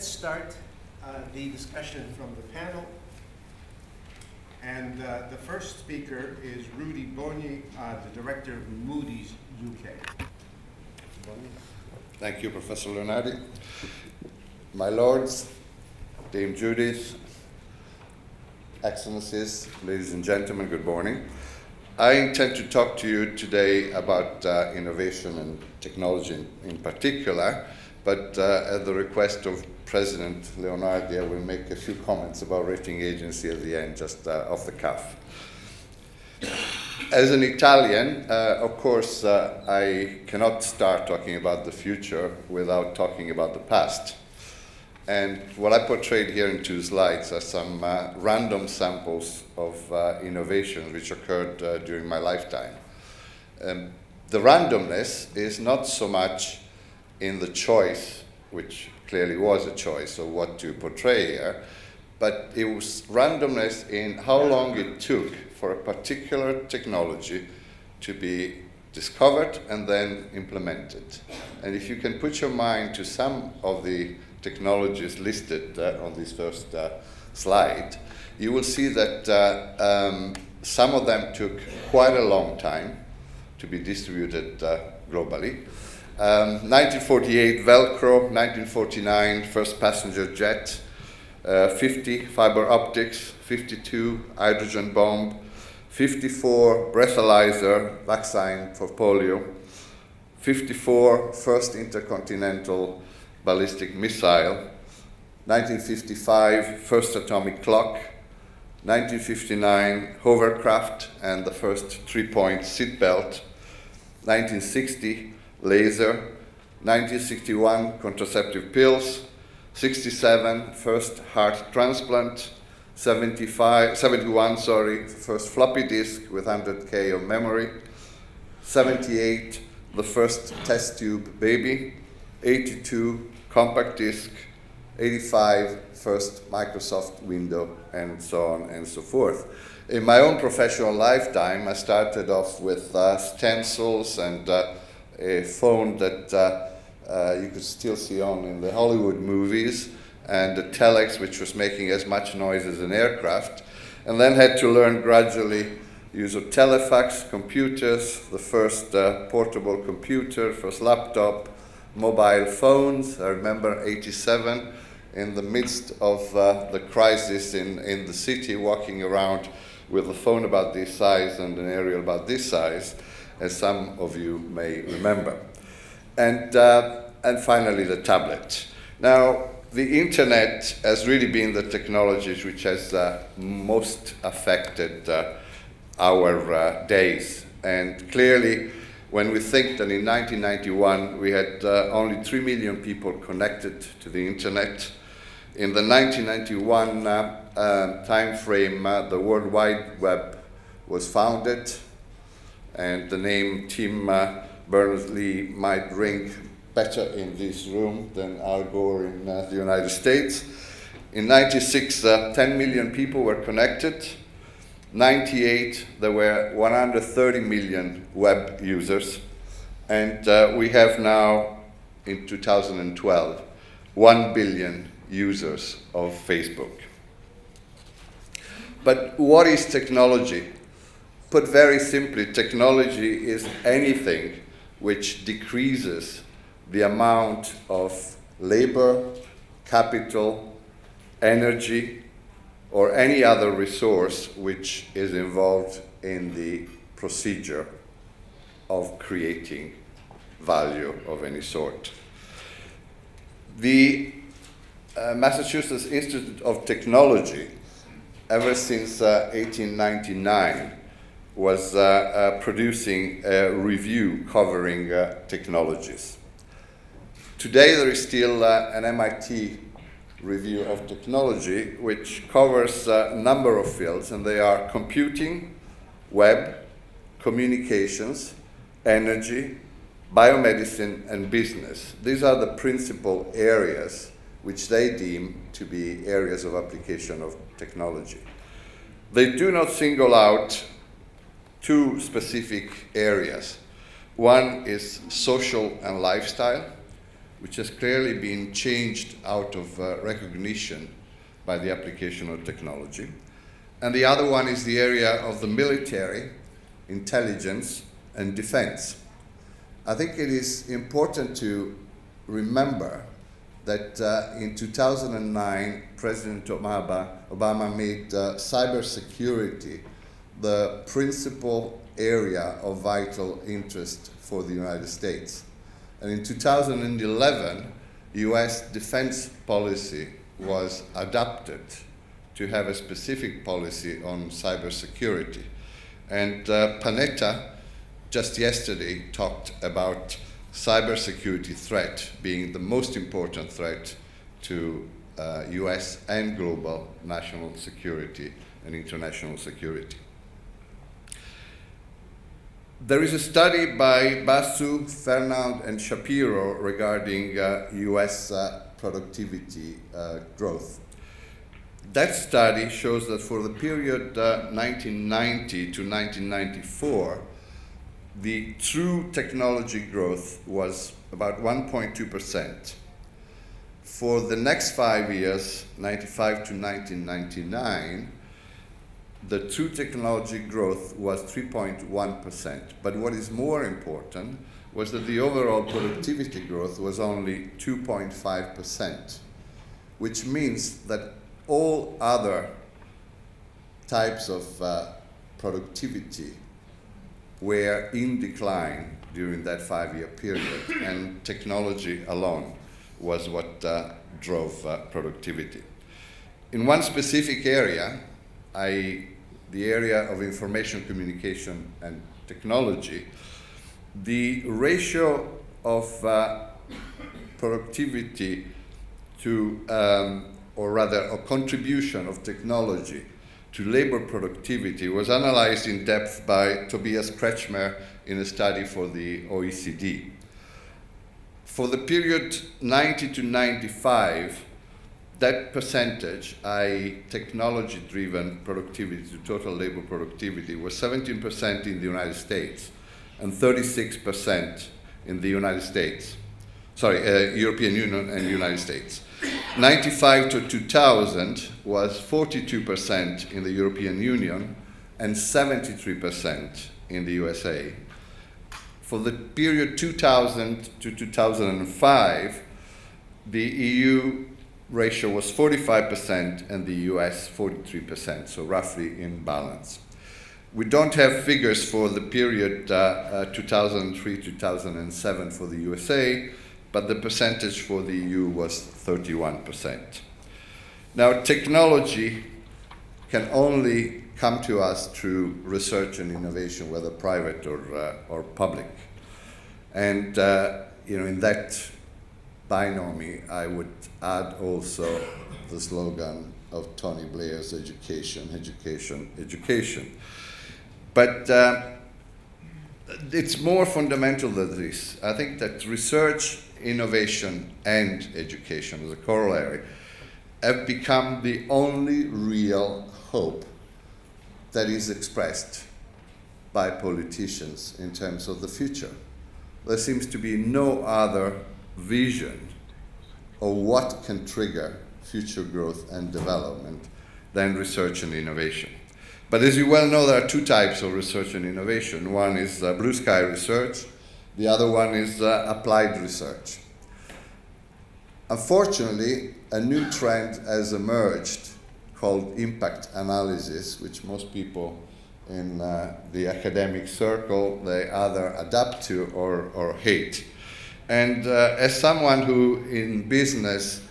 let's start the discussion from the panel. And the first speaker is Rudi Bogni, the director of Moody's UK. Thank you, Professor Leonardi. My lords, Dame Judith, Excellencies, ladies and gentlemen, good morning. I intend to talk to you today about innovation and technology in particular, but at the request of President Leonardi, I will make a few comments about rating agency at the end, just off the cuff. As an Italian, of course, I cannot start talking about the future without talking about the past. And what I portrayed here in 2 slides are some random samples of innovations which occurred during my lifetime. The randomness is not so much in the choice, which clearly was a choice of what to portray here, but it was randomness in how long it took for a particular technology to be discovered and then implemented. And if you can put your mind to some of the technologies listed on this first slide, you will see that some of them took quite a long time to be distributed globally. 1948, Velcro, 1949, first passenger jet, 50, fiber optics, 52, hydrogen bomb, 54, breathalyzer, vaccine for polio, 54, first intercontinental ballistic missile, 1955, first atomic clock, 1959, hovercraft and the first 3-point seatbelt, 1960, laser, 1961, contraceptive pills, 67, first heart transplant, 71, first floppy disk with 100K of memory, 78, the first test tube baby, 82, compact disc, 85, first Microsoft window, and so on and so forth. In my own professional lifetime, I started off with stencils and a phone that you could still see on in the Hollywood movies, and a telex which was making as much noise as an aircraft, and then had to learn gradually use of telefax, computers, the first portable computer, first laptop, mobile phones. I remember 87, in the midst of the crisis in the city, walking around with a phone about this size and an aerial about this size, as some of you may remember. And finally, the tablet. Now, the internet has really been the technology which has most affected our days. And clearly, when we think that in 1991 we had only 3 million people connected to the internet, in the 1991 time frame, the World Wide Web was founded, and the name Tim Berners-Lee might ring better in this room than Al Gore in the United States. In 96, 10 million people were connected. 98, there were 130 million web users. And we have now, in 2012, 1 billion users of Facebook. But what is technology? Put very simply, technology is anything which decreases the amount of labor, capital, energy, or any other resource which is involved in the procedure of creating value of any sort. The Massachusetts Institute of Technology, ever since 1899, was producing a review covering technologies. Today there is still an MIT review of technology which covers a number of fields, and they are computing, web, communications, energy, biomedicine, and business. These are the principal areas which they deem to be areas of application of technology. They do not single out 2 specific areas. One is social and lifestyle, which has clearly been changed out of recognition by the application of technology. And the other one is the area of the military, intelligence, and defense. I think it is important to remember that in 2009, President Obama made cybersecurity the principal area of vital interest for the United States. And in 2011, US defense policy was adopted to have a specific policy on cybersecurity. And Panetta just yesterday talked about cybersecurity threat being the most important threat to US and global national security and international security. There is a study by Basu, Fernand, and Shapiro regarding US productivity growth. That study shows that for the period 1990 to 1994, the true technology growth was about 1.2%. For the next 5 years, 95 to 1999, the true technology growth was 3.1%. But what is more important was that the overall productivity growth was only 2.5%, which means that all other types of productivity were in decline during that 5-year period, and technology alone was what drove productivity. In one specific area, the area of information communication and technology, the ratio of productivity to, or rather a contribution of technology to labor productivity was analyzed in depth by Tobias Kretschmer in a study for the OECD. For the period 90 to 95, that percentage, i.e. technology-driven productivity to total labor productivity, was 17% in the United States and 36% in the United States. European Union and United States. 95 to 2000 was 42% in the European Union and 73% in the USA. For the period 2000 to 2005, the EU ratio was 45% and the US 43%, so roughly in balance. We don't have figures for the period 2003-2007 for the USA, but the percentage for the EU was 31%. Now, technology can only come to us through research and innovation, whether private or public. And in that binomy, I would add also the slogan of Tony Blair's education, education, education. But it's more fundamental than this. I think that research, innovation, and education as a corollary have become the only real hope that is expressed by politicians in terms of the future. There seems to be no other vision of what can trigger future growth and development than research and innovation. But as you well know, there are two types of research and innovation. One is blue sky research, the other one is applied research. Unfortunately, a new trend has emerged called impact analysis, which most people in the academic circle, they either adapt to or hate. And as someone who in business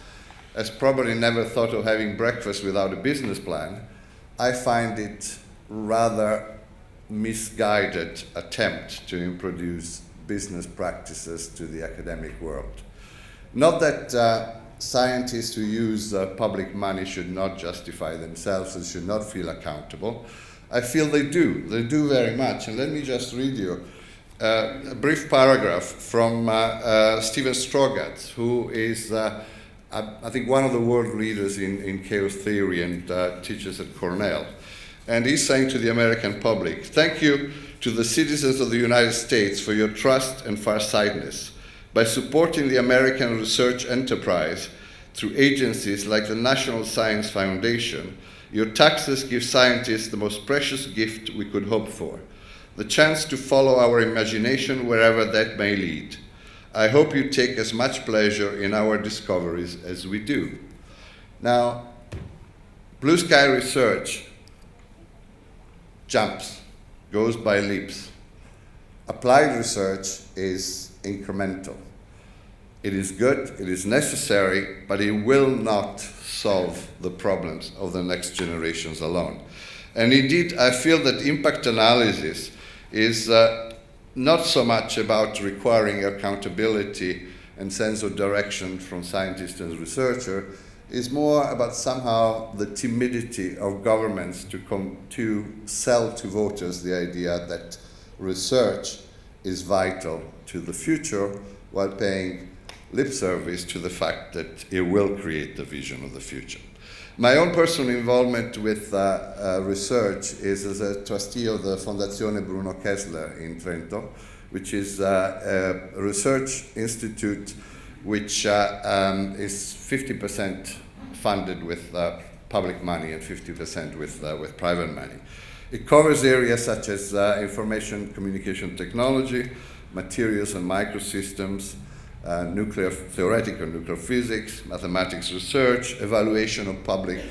has probably never thought of having breakfast without a business plan, I find it rather misguided attempt to introduce business practices to the academic world. Not that scientists who use public money should not justify themselves and should not feel accountable. I feel they do very much. And let me just read you a brief paragraph from Steven Strogatz, who is, I think, one of the world leaders in chaos theory and teaches at Cornell. And he's saying to the American public, "Thank you to the citizens of the United States for your trust and farsightedness. By supporting the American research enterprise through agencies like the National Science Foundation, your taxes give scientists the most precious gift we could hope for, the chance to follow our imagination wherever that may lead. I hope you take as much pleasure in our discoveries as we do. Now, blue sky research jumps, goes by leaps. Applied research is incremental. It is good, it is necessary, but it will not solve the problems of the next generations alone. And indeed, I feel that impact analysis is not so much about requiring accountability and sense of direction from scientists and researchers. It's more about somehow the timidity of governments to sell to voters the idea that research is vital to the future, while paying lip service to the fact that it will create the vision of the future. My own personal involvement with research is as a trustee of the Fondazione Bruno Kessler in Trento, which is a research institute which is 50% funded with public money and 50% with private money. It covers areas such as information communication technology, materials and microsystems, theoretical nuclear physics, mathematics research, evaluation of public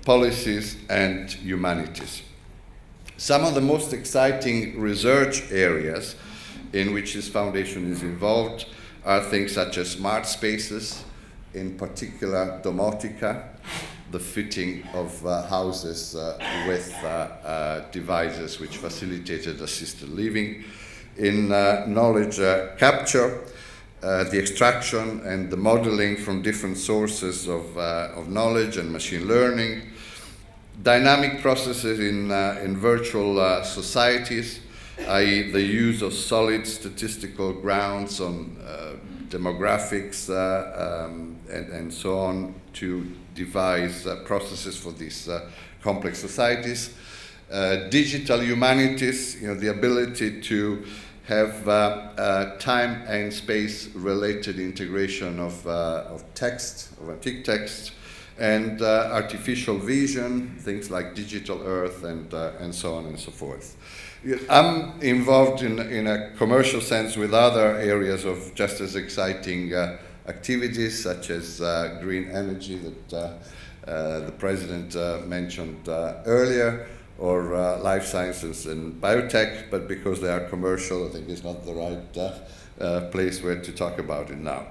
policies, and humanities. Some of the most exciting research areas in which this foundation is involved are things such as smart spaces, in particular domotica, the fitting of houses with devices which facilitated assisted living, in knowledge capture, the extraction and the modeling from different sources of knowledge and machine learning, dynamic processes in virtual societies, i.e. the use of solid statistical grounds on demographics and so on to devise processes for these complex societies. Digital humanities, the ability to have time and space related integration of text, of antique text, and artificial vision, things like digital earth and so on and so forth. I'm involved in a commercial sense with other areas of just as exciting activities, such as green energy that the President mentioned earlier, or life sciences and biotech, but because they are commercial, I think it's not the right place where to talk about it now.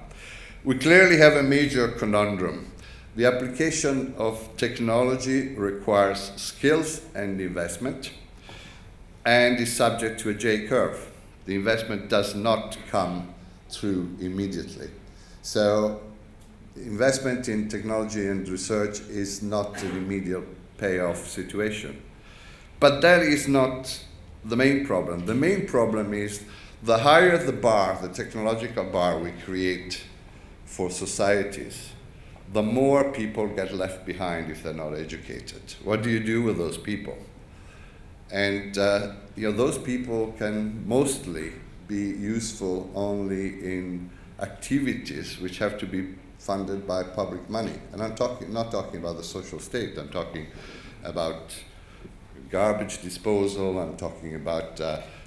We clearly have a major conundrum. The application of technology requires skills and investment, and is subject to a J-curve. The investment does not come through immediately. So investment in technology and research is not an immediate payoff situation. But that is not the main problem. The main problem is the higher the bar, the technological bar we create for societies, the more people get left behind if they're not educated. What do you do with those people? And those people can mostly be useful only in activities which have to be funded by public money. And I'm not talking about the social state. I'm talking about garbage disposal. I'm talking about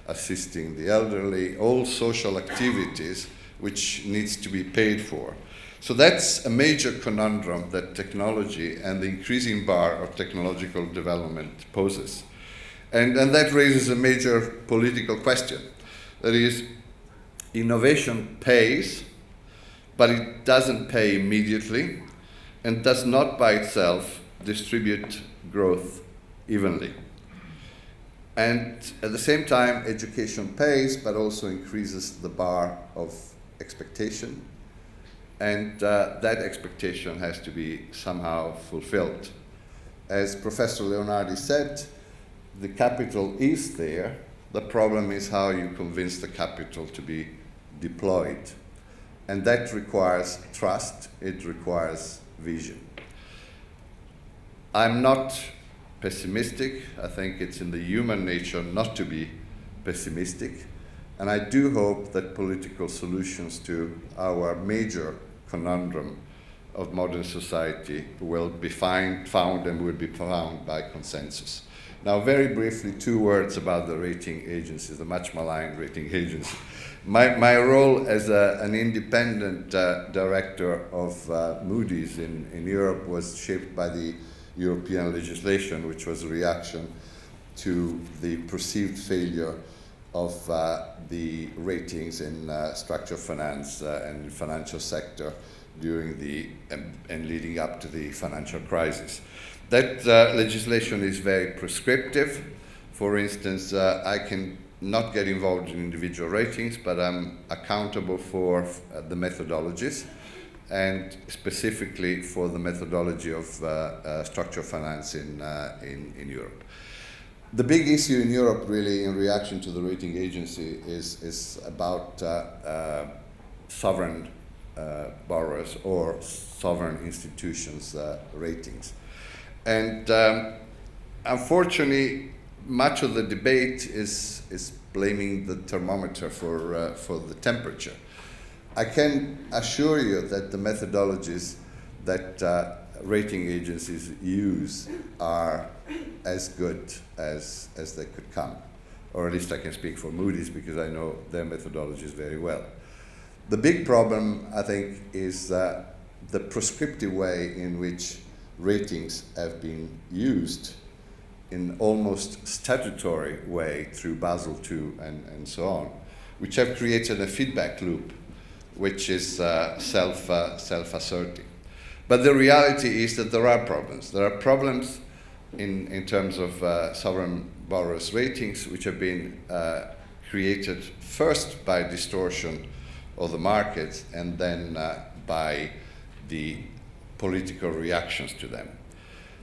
assisting the elderly, all social activities which needs to be paid for. So that's a major conundrum that technology and the increasing bar of technological development poses. And that raises a major political question. That is, innovation pays, but it doesn't pay immediately, and does not by itself distribute growth evenly. And at the same time, education pays, but also increases the bar of expectation, and that expectation has to be somehow fulfilled. As Professor Leonardi said, the capital is there. The problem is how you convince the capital to be deployed. And that requires trust, it requires vision. I'm not pessimistic. I think it's in the human nature not to be pessimistic. And I do hope that political solutions to our major conundrum of modern society will be found and will be found by consensus. Now, very briefly, 2 words about the rating agencies, the much maligned rating agency. My role as an independent director of Moody's in Europe was shaped by the European legislation, which was a reaction to the perceived failure of the ratings in structured finance and financial sector during the and leading up to the financial crisis. That legislation is very prescriptive. For instance, I can not get involved in individual ratings, but I'm accountable for the methodologies, and specifically for the methodology of structured finance in Europe. The big issue in Europe, really, in reaction to the rating agency, is about sovereign borrowers or sovereign institutions' ratings. And unfortunately, much of the debate is blaming the thermometer for the temperature. I can assure you that the methodologies that rating agencies use are as good as they could come. Or at least I can speak for Moody's because I know their methodologies very well. The big problem, I think, is the prescriptive way in which ratings have been used in almost statutory way through Basel II and so on, which have created a feedback loop which is self-asserting. But the reality is that there are problems. There are problems in terms of sovereign borrowers' ratings, which have been created first by distortion of the markets and then by the political reactions to them.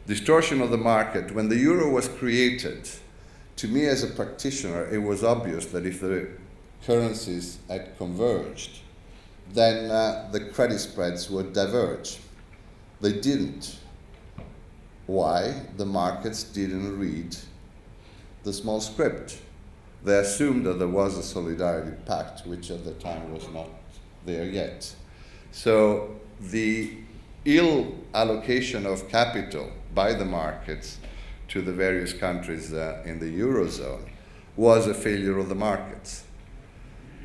Distortion of the market. When the euro was created, to me as a practitioner, it was obvious that if the currencies had converged, then the credit spreads would diverge. They didn't. Why? The markets didn't read the small script. They assumed that there was a solidarity pact, which at the time was not there yet. So the ill allocation of capital by the markets to the various countries in the Eurozone was a failure of the markets.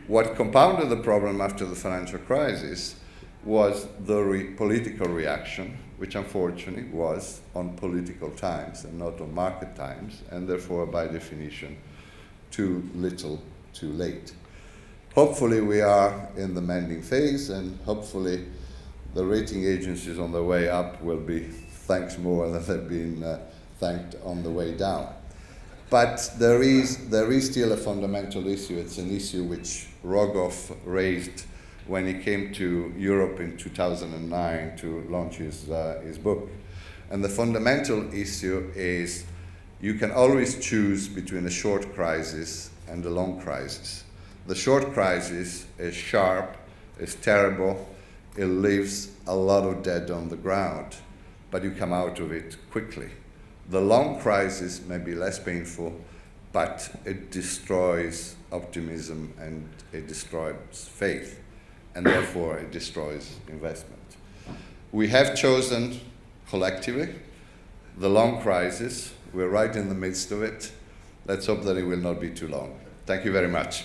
What compounded the problem after the financial crisis was the political reaction, which unfortunately was on political times and not on market times, and therefore, by definition, too little, too late. Hopefully we are in the mending phase, and hopefully the rating agencies on the way up will be thanked more than they've been thanked on the way down. But there is still a fundamental issue. It's an issue which Rogoff raised when he came to Europe in 2009 to launch his book. And the fundamental issue is you can always choose between a short crisis and a long crisis. The short crisis is sharp, is terrible, it leaves a lot of dead on the ground, but you come out of it quickly. The long crisis may be less painful, but it destroys optimism and it destroys faith, and therefore it destroys investment. We have chosen collectively the long crisis. We're right in the midst of it. Let's hope that it will not be too long. Thank you very much.